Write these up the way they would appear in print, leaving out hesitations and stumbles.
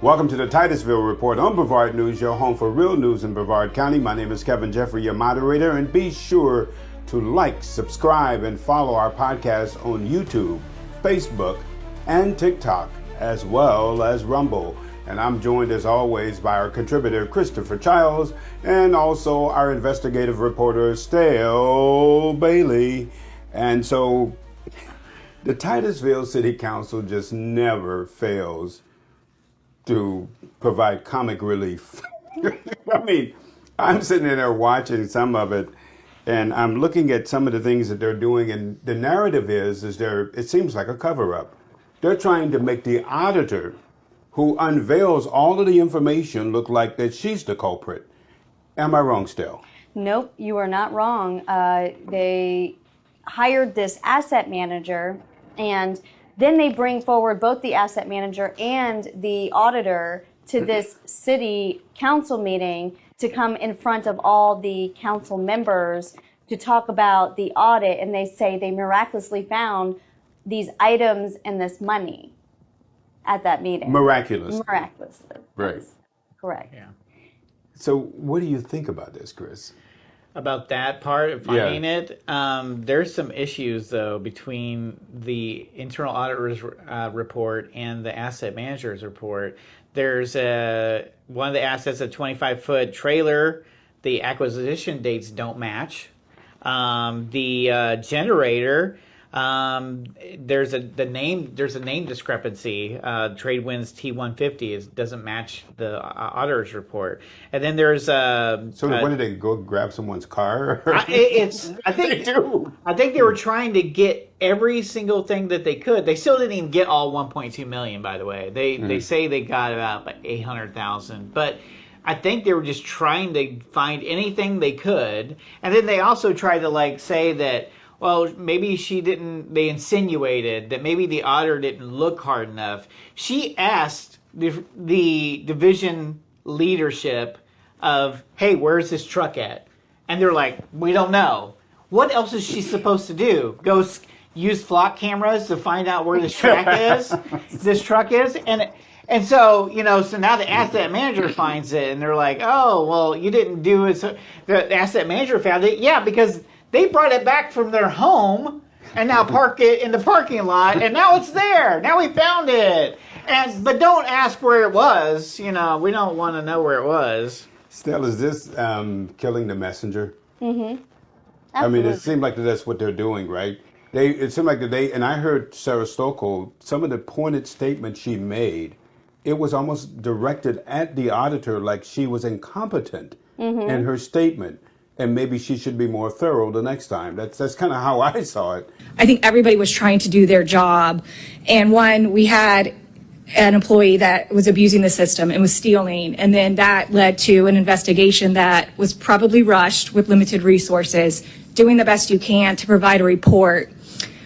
Welcome to the Titusville Report on Brevard News, your home for real news in Brevard County. My name is Kevin Jeffrey, your moderator, and be sure to like, subscribe, and follow our podcast on YouTube, Facebook, and TikTok, as well as Rumble. And I'm joined, as always, by our contributor, Christopher Childs, and also our investigative reporter, Stale Bailey. And so the Titusville City Council just never fails to provide comic relief. I mean, I'm sitting there watching some of it, and I'm looking at some of the things that they're doing, and the narrative is it seems like a cover-up. They're trying to make the auditor, who unveils all of the information, look like that she's the culprit. Am I wrong, Stell? Nope, you are not wrong. They hired this asset manager, and then they bring forward both the asset manager and the auditor to this city council meeting to come in front of all the council members to talk about the audit, and they say they miraculously found these items and this money at that meeting. Miraculously. Right. Yes, correct. Yeah. So what do you think about this, Chris? About that part of finding it, there's some issues, though, between the internal auditor's report and the asset manager's report. There's one of the assets, a 25-foot trailer. The acquisition dates don't match. The generator, there's a name discrepancy. Tradewinds T150 doesn't match the auditor's report. And then there's So when did they go grab someone's car? I think they were trying to get every single thing that they could. They still didn't even get all 1.2 million, by the way. They say they got about like 800,000, but I think they were just trying to find anything they could. And then they also tried to say that, well, maybe they insinuated that maybe the auditor didn't look hard enough. She asked the division leadership of, hey, where's this truck at? And they're like, we don't know. What else is she supposed to do? Go use flock cameras to find out where this truck is? And so, so now the asset manager finds it, and they're like, oh, well, you didn't do it. So the asset manager found it. Yeah, because they brought it back from their home and now park it in the parking lot, and now it's there. Now we found it. But don't ask where it was. We don't want to know where it was. Stella, is this killing the messenger? Mm-hmm. Absolutely. I mean, it seemed like that's what they're doing, right? It seemed like and I heard Sarah Stokel, some of the pointed statements she made, it was almost directed at the auditor like she was incompetent in her statement. And maybe she should be more thorough the next time. That's kind of how I saw it. I think everybody was trying to do their job. And we had an employee that was abusing the system and was stealing. And then that led to an investigation that was probably rushed with limited resources, doing the best you can to provide a report.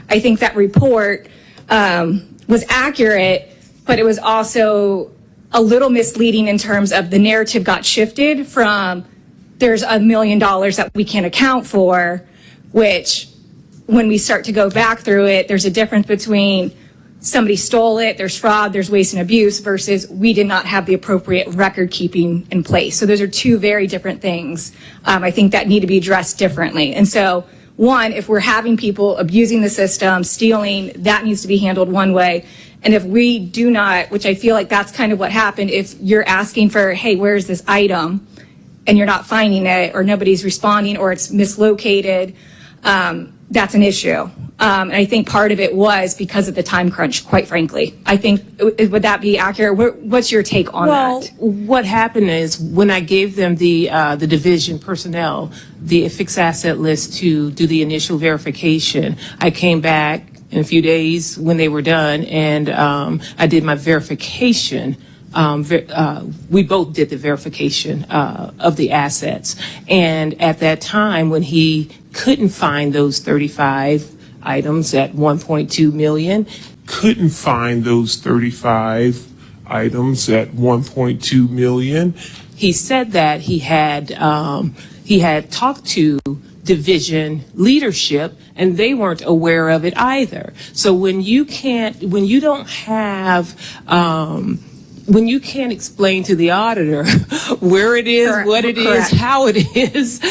I think that report was accurate, but it was also a little misleading in terms of the narrative got shifted from there's $1 million that we can't account for, which when we start to go back through it, there's a difference between somebody stole it, there's fraud, there's waste and abuse, versus we did not have the appropriate record keeping in place. So those are two very different things, I think, that need to be addressed differently. And so, one, if we're having people abusing the system, stealing, that needs to be handled one way. And if we do not, which I feel like that's kind of what happened, if you're asking for, hey, where's this item? And you're not finding it, or nobody's responding, or it's mislocated, that's an issue. And I think part of it was because of the time crunch, quite frankly. I think, would that be accurate? What's your take on that? Well, what happened is when I gave them the division personnel, the fixed asset list to do the initial verification, I came back in a few days when they were done, and I did my verification. We both did the verification of the assets. And at that time, when he couldn't find those 35 items at 1.2 million, he said that he had talked to division leadership, and they weren't aware of it either. So when you don't have when you can't explain to the auditor where it is, Correct. what it is, Correct. how it is,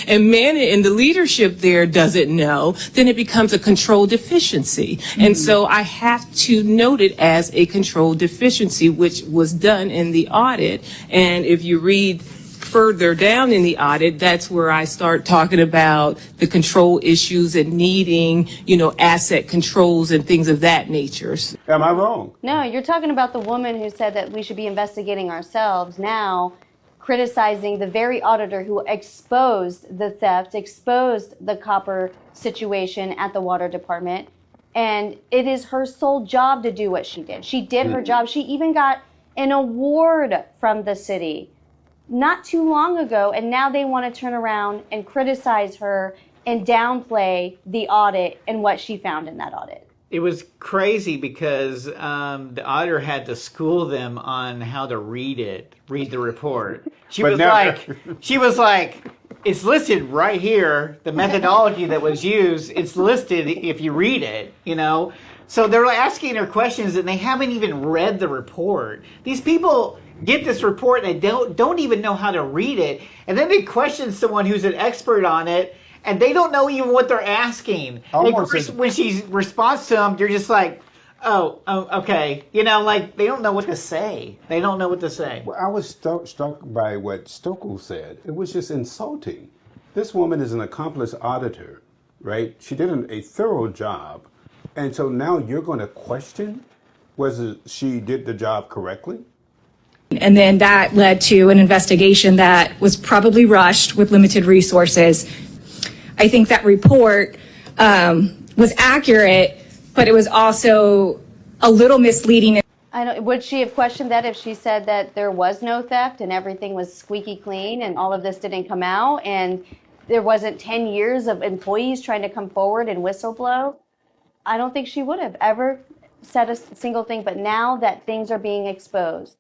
and the leadership there doesn't know, then it becomes a control deficiency. And so I have to note it as a control deficiency, which was done in the audit. And if you read further down in the audit, that's where I start talking about the control issues and needing, asset controls and things of that nature. Am I wrong? No, you're talking about the woman who said that we should be investigating ourselves now, criticizing the very auditor who exposed the theft, exposed the copper situation at the water department. And it is her sole job to do what she did. She did her job. She even got an award from the city not too long ago, and now they want to turn around and criticize her and downplay the audit and what she found in that audit. It was crazy because the auditor had to school them on how to read the report. She was like, it's listed right here, the methodology that was used, it's listed if you read it, So they're asking her questions and they haven't even read the report. These people get this report and they don't even know how to read it. And then they question someone who's an expert on it and they don't know even what they're asking. When she responds to them, you're just like, oh, okay. They don't know what to say. They don't know what to say. Well, I was struck by what Stokel said. It was just insulting. This woman is an accomplished auditor, right? She did a thorough job. And so now you're going to question whether she did the job correctly? And then that led to an investigation that was probably rushed with limited resources. I think that report was accurate, but it was also a little misleading. Would she have questioned that if she said that there was no theft and everything was squeaky clean and all of this didn't come out and there wasn't 10 years of employees trying to come forward and whistleblow? I don't think she would have ever said a single thing. But now that things are being exposed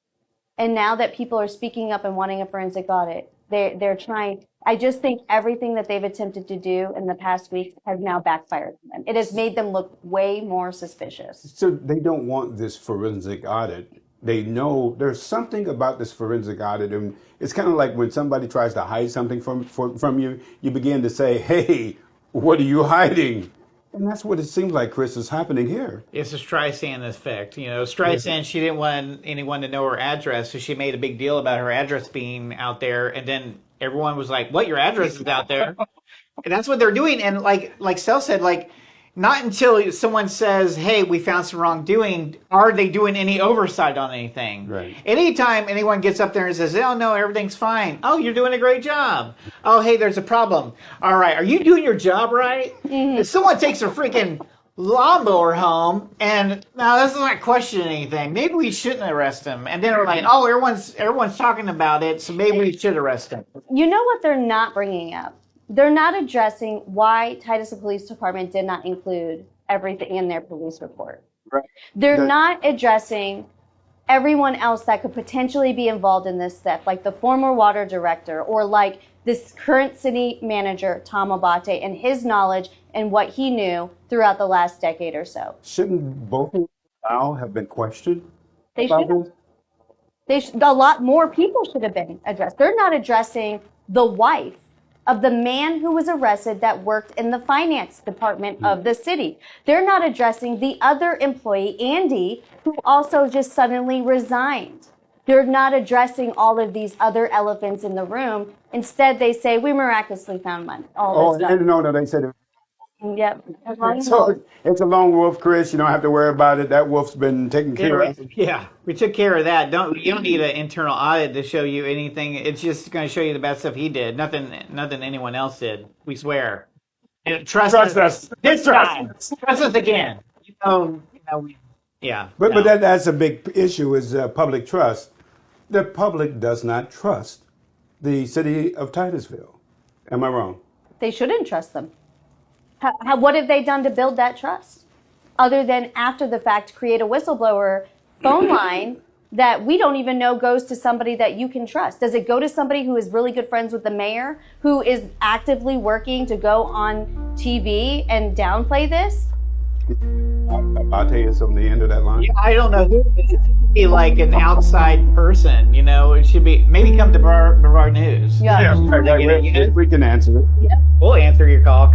and now that people are speaking up and wanting a forensic audit, they're trying. I just think everything that they've attempted to do in the past week has now backfired on them. It has made them look way more suspicious. So they don't want this forensic audit. They know there's something about this forensic audit. And it's kind of like when somebody tries to hide something from you, you begin to say, hey, what are you hiding? And that's what it seems like, Chris, is happening here. It's a Streisand effect. Streisand, she didn't want anyone to know her address, so she made a big deal about her address being out there. And then everyone was like, what, your address is out there? And that's what they're doing. And like Sel said, not until someone says, hey, we found some wrongdoing, are they doing any oversight on anything. Right. Anytime anyone gets up there and says, oh, no, everything's fine. Oh, you're doing a great job. Oh, hey, there's a problem. All right, are you doing your job right? If someone takes a freaking lawnmower home and now this is not questioning anything, maybe we shouldn't arrest him. And then they're like, oh, everyone's talking about it, so maybe we should arrest him. You know what they're not bringing up? They're not addressing why Titusville Police Department did not include everything in their police report. Right. They're not addressing everyone else that could potentially be involved in this theft, like the former water director or like this current city manager, Tom Abate, and his knowledge and what he knew throughout the last decade or so. Shouldn't both of them now have been questioned? They should. A lot more people should have been addressed. They're not addressing the wife of the man who was arrested that worked in the finance department of the city. They're not addressing the other employee, Andy, who also just suddenly resigned. They're not addressing all of these other elephants in the room. Instead, they say, we miraculously found money. All this stuff. No, they said it. Yep. So it's a lone wolf, Chris. You don't have to worry about it. That wolf's been taken care of. Yeah, we took care of that. You don't need an internal audit to show you anything. It's just going to show you the bad stuff he did. Nothing anyone else did. We swear. Trust us. This time. Trust us again. Yeah. But that's a big issue is public trust. The public does not trust the city of Titusville. Am I wrong? They shouldn't trust them. What have they done to build that trust? Other than after the fact, create a whistleblower phone line that we don't even know goes to somebody that you can trust. Does it go to somebody who is really good friends with the mayor, who is actively working to go on TV and downplay this? Abate is on the end of that line? Yeah, I don't know who. It should be like an outside person, you know. It should be maybe come to Brevard News. Yeah. Right, we can answer it. We'll answer your call.